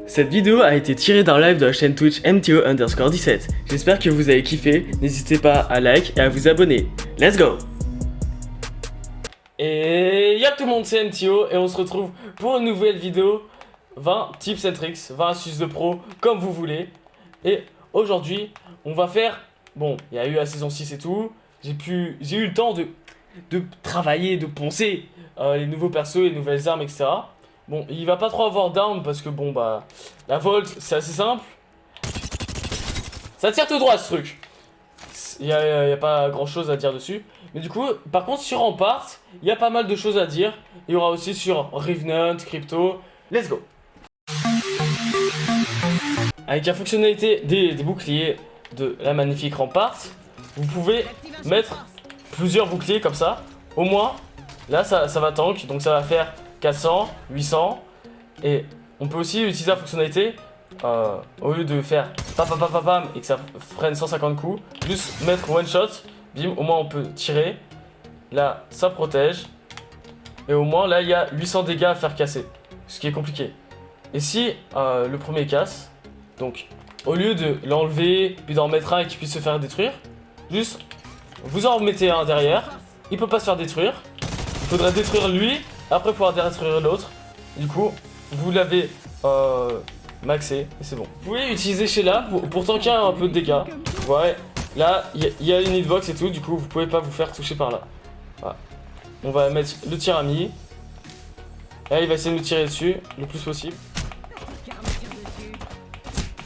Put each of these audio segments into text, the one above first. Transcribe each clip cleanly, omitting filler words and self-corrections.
Cette vidéo a été tirée d'un live de la chaîne Twitch MTO_17. J'espère que vous avez kiffé, n'hésitez pas à like et à vous abonner. Let's go! Et y'a tout le monde, c'est MTO et on se retrouve pour une nouvelle vidéo 20 tips and tricks, 20 astuces de pro, comme vous voulez. Et aujourd'hui, on va faire... Bon, il y a eu la saison 6 et tout, j'ai eu le temps de travailler, de poncer les nouveaux persos, les nouvelles armes, etc. Bon, il va pas trop avoir d'armes parce que bon bah la Volt c'est assez simple. Ça tire tout droit ce truc. Il y a pas grand chose à dire dessus. Mais du coup, par contre sur Rampart, il y a pas mal de choses à dire. Il y aura aussi sur Revenant, Crypto. Let's go. Avec la fonctionnalité des boucliers de la magnifique Rampart, vous pouvez mettre plusieurs boucliers comme ça. Au moins, là ça va tank, donc ça va faire 400, 800, et on peut aussi utiliser la fonctionnalité au lieu de faire pam pam pam pam pam et que ça freine 150 coups, juste mettre one shot, bim, au moins on peut tirer, là ça protège, et au moins là il y a 800 dégâts à faire casser, ce qui est compliqué. Et si le premier casse, donc au lieu de l'enlever puis d'en mettre un et qu'il puisse se faire détruire, juste vous en remettez un derrière, il peut pas se faire détruire, il faudrait détruire lui, après pouvoir détruire l'autre. Du coup, vous l'avez maxé et c'est bon. Vous pouvez utiliser Sheila pour tanker un peu de dégâts. Ouais, là, il y a une hitbox et tout, du coup, vous pouvez pas vous faire toucher par là. Voilà. On va mettre le tir ami. Là, il va essayer de nous tirer dessus le plus possible.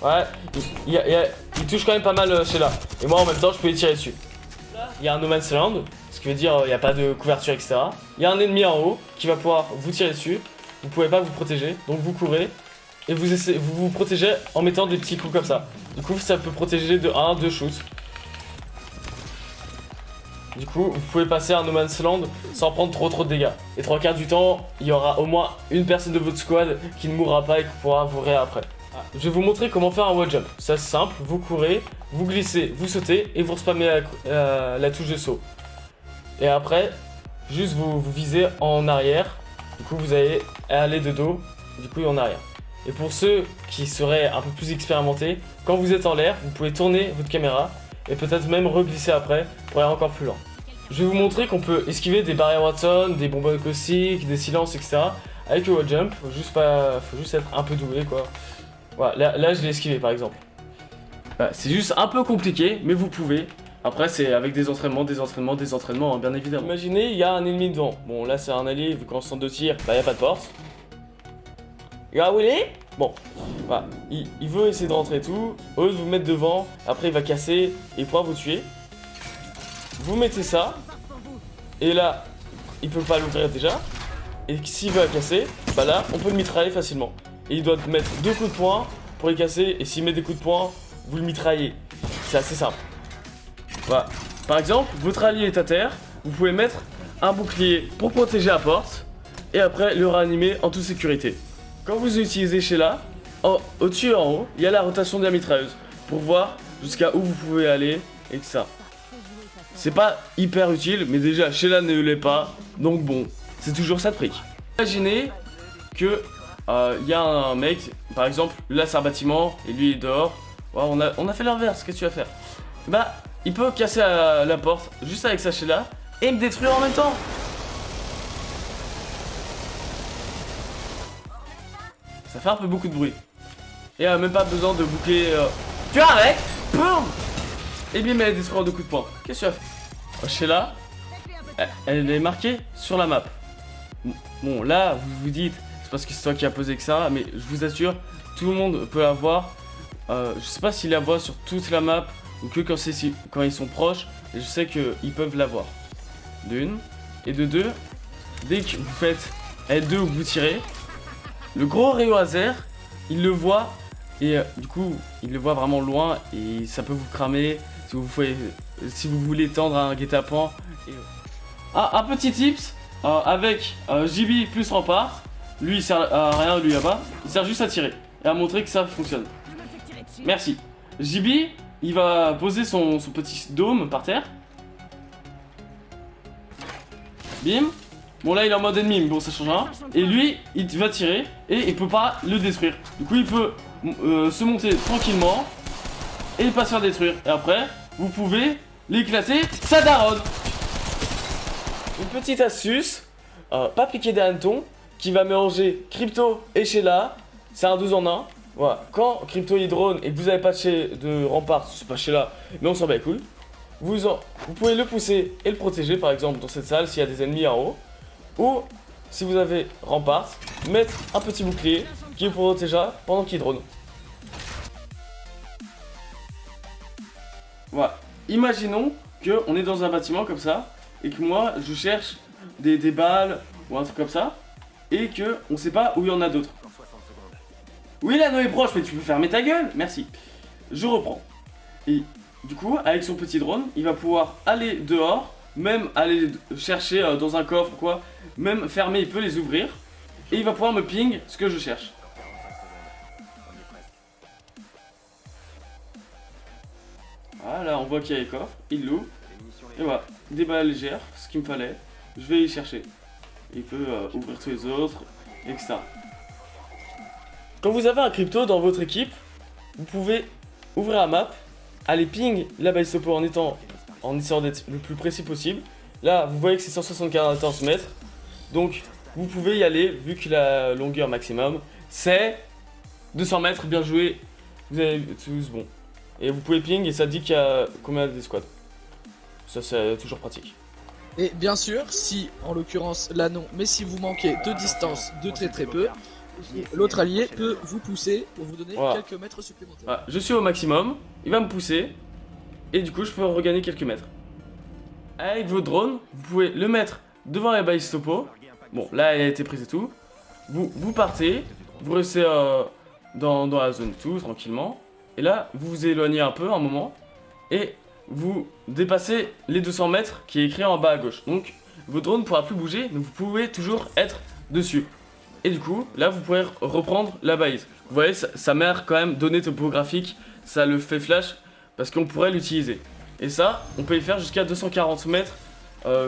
Ouais, il touche quand même pas mal Sheila. Et moi, en même temps, je peux lui tirer dessus. Là, il y a un No Man's Land. Ce qui veut dire il n'y a pas de couverture, etc. Il y a un ennemi en haut qui va pouvoir vous tirer dessus. Vous pouvez pas vous protéger, donc vous courez et vous protégez en mettant des petits coups comme ça. Du coup, ça peut protéger de 1, 2 shoots. Du coup, vous pouvez passer un No Man's Land sans prendre trop de dégâts. Et 3/4 du temps, il y aura au moins une personne de votre squad qui ne mourra pas et qui pourra vous réa après. Je vais vous montrer comment faire un wall jump. C'est simple, vous courez, vous glissez, vous sautez et vous spammez la touche de saut. Et après, juste vous visez en arrière. Du coup, vous allez aller de dos, du coup, en arrière. Et pour ceux qui seraient un peu plus expérimentés, quand vous êtes en l'air, vous pouvez tourner votre caméra et peut-être même reglisser après pour aller encore plus loin. Je vais vous montrer qu'on peut esquiver des barrières Watson, des bonbonnes caustiques, des silences, etc. avec le wall jump. Faut juste être un peu doué, quoi. Voilà, là je l'ai esquivé par exemple. Voilà, c'est juste un peu compliqué, mais vous pouvez. Après, c'est avec des entraînements, hein, bien évidemment. Imaginez, il y a un ennemi devant. Bon, là, c'est un allié, vu qu'en centre de tir, bah, il n'y a pas de porte. Regarde où il est. Bon, voilà. Il veut essayer de rentrer et tout. Au lieu de vous mettre devant, après, il va casser et pourra vous tuer. Vous mettez ça. Et là, il peut pas l'ouvrir déjà. Et s'il veut la casser, bah là, on peut le mitrailler facilement. Et il doit mettre 2 coups de poing pour les casser. Et s'il met des coups de poing, vous le mitraillez. C'est assez simple. Voilà. Par exemple, votre allié est à terre, vous pouvez mettre un bouclier pour protéger la porte et après le réanimer en toute sécurité. Quand vous utilisez Sheila, au-dessus et en haut, il y a la rotation de la mitrailleuse pour voir jusqu'à où vous pouvez aller et que ça. C'est pas hyper utile, mais déjà Sheila ne l'est pas, donc bon, c'est toujours ça de prix. Imaginez que y a un mec, par exemple, là c'est un bâtiment et lui il est dehors. Wow, on a fait l'inverse, qu'est-ce que tu vas faire? Bah, il peut casser la porte juste avec sa Sheila et me détruire en même temps. Ça fait un peu beaucoup de bruit. Et même pas besoin de boucler. Tu arrêtes. Boum. Et bien, elle est détruite en 2 coups de poing. Qu'est-ce que tu as fait? Sheila, elle est marquée sur la map. Bon, là, vous vous dites, c'est parce que c'est toi qui as posé que ça, mais je vous assure, tout le monde peut la voir. Je sais pas s'il la voit sur toute la map ou que quand ils sont proches, et je sais qu'ils peuvent l'avoir. De une. Et de deux, dès que vous faites L2 ou que vous tirez, le gros rayon laser, il le voit, et du coup, il le voit vraiment loin, et ça peut vous cramer si vous voulez tendre un guet-apens. Un petit tips, avec JB plus Rampart, lui il sert à rien, lui là-bas, il sert juste à tirer, et à montrer que ça fonctionne. Merci. JB, il va poser son petit dôme par terre. Bim. Bon là il est en mode ennemi, mais bon ça change rien. Et lui, il va tirer et il peut pas le détruire. Du coup il peut se monter tranquillement et pas se faire détruire. Et après, vous pouvez l'éclater, ça daronne. Une petite astuce, pas piquer des hannetons, qui va mélanger Crypto et Sheila. C'est un 12 en 1. Voilà. Quand Crypto il drone et que vous avez pas de rempart, c'est pas Sheila, mais on s'en bat les couilles. Vous pouvez le pousser et le protéger, par exemple dans cette salle s'il y a des ennemis en haut. Ou si vous avez rempart, mettre un petit bouclier qui vous protégera pendant qu'il drone. Voilà. Imaginons qu'on est dans un bâtiment comme ça et que moi je cherche des balles ou un truc comme ça et que on sait pas où il y en a d'autres. Oui, l'anneau est proche, mais tu peux fermer ta gueule, merci. Je reprends. Et du coup, avec son petit drone, il va pouvoir aller dehors, même aller chercher dans un coffre ou quoi, même fermer, il peut les ouvrir et il va pouvoir me ping ce que je cherche. Voilà, on voit qu'il y a les coffres, il l'ouvre, et voilà, des balles légères, ce qu'il me fallait, je vais y chercher. Il peut ouvrir tous les autres, etc. Quand vous avez un crypto dans votre équipe, vous pouvez ouvrir la map, aller ping la base topo en essayant d'être le plus précis possible. Là, vous voyez que c'est 174 mètres, donc vous pouvez y aller, vu que la longueur maximum, c'est 200 mètres, bien joué, vous avez tous bon. Et vous pouvez ping et ça dit qu'il y a combien de squads. Ça c'est toujours pratique. Et bien sûr, si en l'occurrence là non, mais si vous manquez de distance de très peu, l'autre allié peut vous pousser pour vous donner quelques mètres supplémentaires. Voilà. Je suis au maximum, il va me pousser et du coup je peux regagner quelques mètres. Avec vos drones, vous pouvez le mettre devant la base topo. Bon là elle a été prise et tout. Vous partez, vous restez dans la zone tout tranquillement. Et là, vous vous éloignez un peu un moment et vous dépassez les 200 mètres qui est écrit en bas à gauche. Donc, votre drone ne pourra plus bouger, mais vous pouvez toujours être dessus. Et du coup, là, vous pourrez reprendre la balise. Vous voyez, ça m'a quand même donné topographique, ça le fait flash, parce qu'on pourrait l'utiliser. Et ça, on peut y faire jusqu'à 240 mètres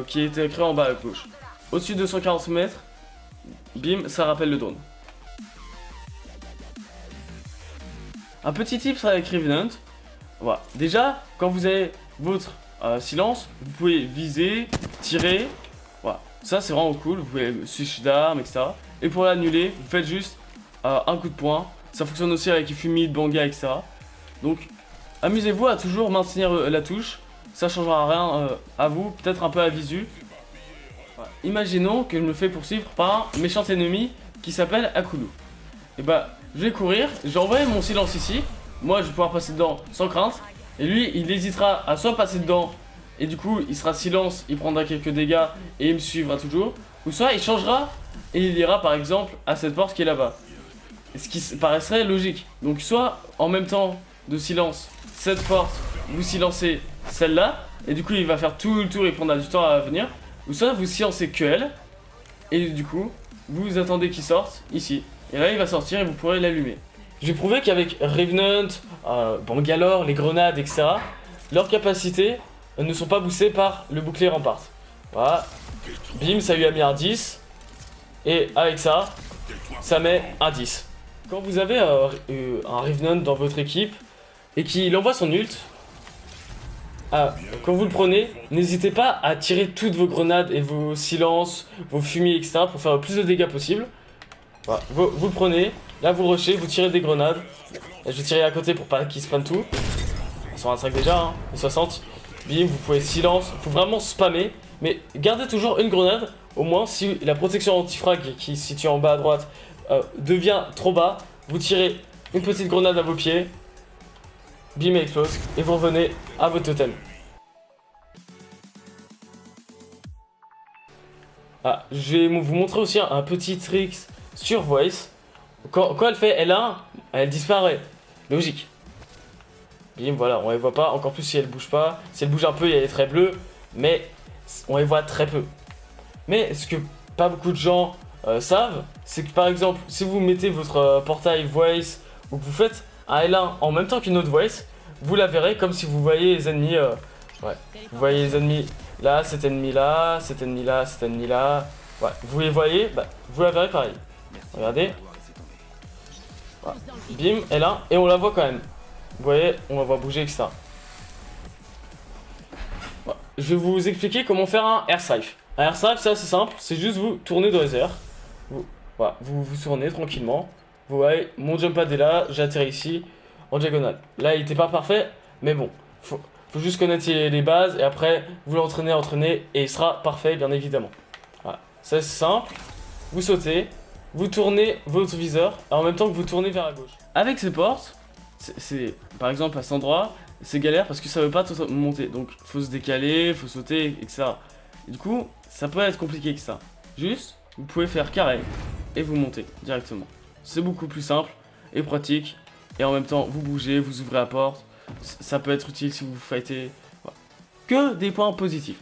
qui est écrit en bas à gauche. Au-dessus de 240 mètres, bim, ça rappelle le drone. Un petit tip avec Revenant, voilà. Déjà, quand vous avez votre silence, vous pouvez viser, tirer, voilà. Ça c'est vraiment cool, vous pouvez switch d'armes, etc. Et pour l'annuler, vous faites juste un coup de poing. Ça fonctionne aussi avec Fumide, Banga, etc. Donc, amusez-vous à toujours maintenir la touche, ça changera rien à vous, peut-être un peu à visu. Voilà. Imaginons que je me fais poursuivre par un méchant ennemi qui s'appelle Akulu. Et bah, je vais courir, je vais envoyer mon silence ici. Moi, je vais pouvoir passer dedans sans crainte. Et lui, il hésitera à soit passer dedans, et du coup, il sera silence, il prendra quelques dégâts, et il me suivra toujours. Ou soit, il changera, et il ira par exemple à cette porte qui est là-bas. Ce qui paraîtrait logique. Donc, soit en même temps de silence, cette porte, vous silencez celle-là, et du coup, il va faire tout le tour et prendra du temps à venir. Ou soit, vous silencez que elle, et du coup, vous attendez qu'il sorte ici. Et là il va sortir et vous pourrez l'allumer. J'ai prouvé qu'avec Revenant, Bangalore, les grenades, etc., leurs capacités ne sont pas boostées par le bouclier Rampart. Voilà. Bim, ça lui a mis un 10. Et avec ça, ça met un 10. Quand vous avez un Revenant dans votre équipe et qu'il envoie son ult, quand vous le prenez, n'hésitez pas à tirer toutes vos grenades et vos silences, vos fumiers, etc. pour faire le plus de dégâts possible. Voilà. Vous le prenez, là vous le rushez, vous tirez des grenades. Là, je vais tirer à côté pour pas qu'ils se prennent tout. Ils sont à 5 déjà, hein, et 60. Bim, vous pouvez silence, faut vraiment spammer. Mais gardez toujours une grenade, au moins si la protection anti-frag qui se situe en bas à droite devient trop bas, vous tirez une petite grenade à vos pieds. Bim, elle explose, et vous revenez à votre totem. Je vais vous montrer aussi un petit trick sur Voice. Quand elle fait L1, elle disparaît. Logique. Bim, voilà, on les voit pas. Encore plus si elle bouge pas. Si elle bouge un peu, il y a les traits bleus. Mais on les voit très peu. Mais ce que pas beaucoup de gens savent, c'est que par exemple, si vous mettez votre portail Voice ou que vous faites un L1 en même temps qu'une autre Voice, vous la verrez comme si vous voyez les ennemis. Ouais, vous voyez les ennemis là, cet ennemi là, cet ennemi là, cet ennemi là. Ouais, vous les voyez, bah, vous la verrez pareil. Regardez. Voilà. Bim, elle est là, et on la voit quand même. Vous voyez, on la voit bouger, etc. Voilà. Je vais vous expliquer comment faire un air safe. Un air safe, c'est assez simple, c'est juste vous tourner dans les airs. Voilà, vous tournez tranquillement. Vous voyez, mon jump pad est là, j'atterris ici, en diagonale. Là, il était pas parfait, mais bon, faut juste connaître les bases, et après, vous l'entraînez, et il sera parfait, bien évidemment. Voilà, ça c'est simple. Vous sautez, vous tournez votre viseur, et en même temps que vous tournez vers la gauche. Avec ces portes, c'est par exemple à cet endroit, c'est galère parce que ça veut pas monter. Donc, faut se décaler, faut sauter, etc. Et du coup, ça peut être compliqué que ça. Juste, vous pouvez faire carré, et vous montez directement. C'est beaucoup plus simple et pratique. Et en même temps, vous bougez, vous ouvrez la porte. Ça peut être utile si vous fightez. Voilà. Que des points positifs.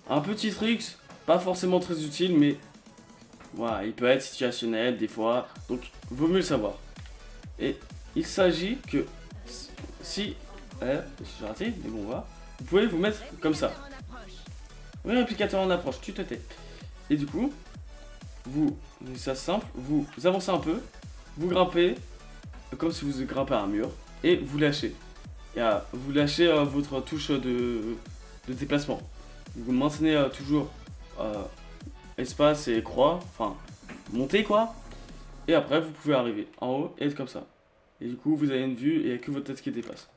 Un petit trick, pas forcément très utile, mais voilà, il peut être situationnel des fois. Donc, vaut mieux le savoir. Et il s'agit que si... j'ai raté, mais bon, voilà. Vous pouvez vous mettre comme ça. Oui, réplicateur en approche, tu te tais. Et du coup, ça c'est simple, vous avancez un peu, vous grimpez, comme si vous grimpez à un mur, et vous lâchez. Et vous lâchez votre touche de déplacement. Vous maintenez toujours espace et croix, enfin, montez quoi. Et après, vous pouvez arriver en haut et être comme ça. Et du coup, vous avez une vue et il n'y a que votre tête qui dépasse.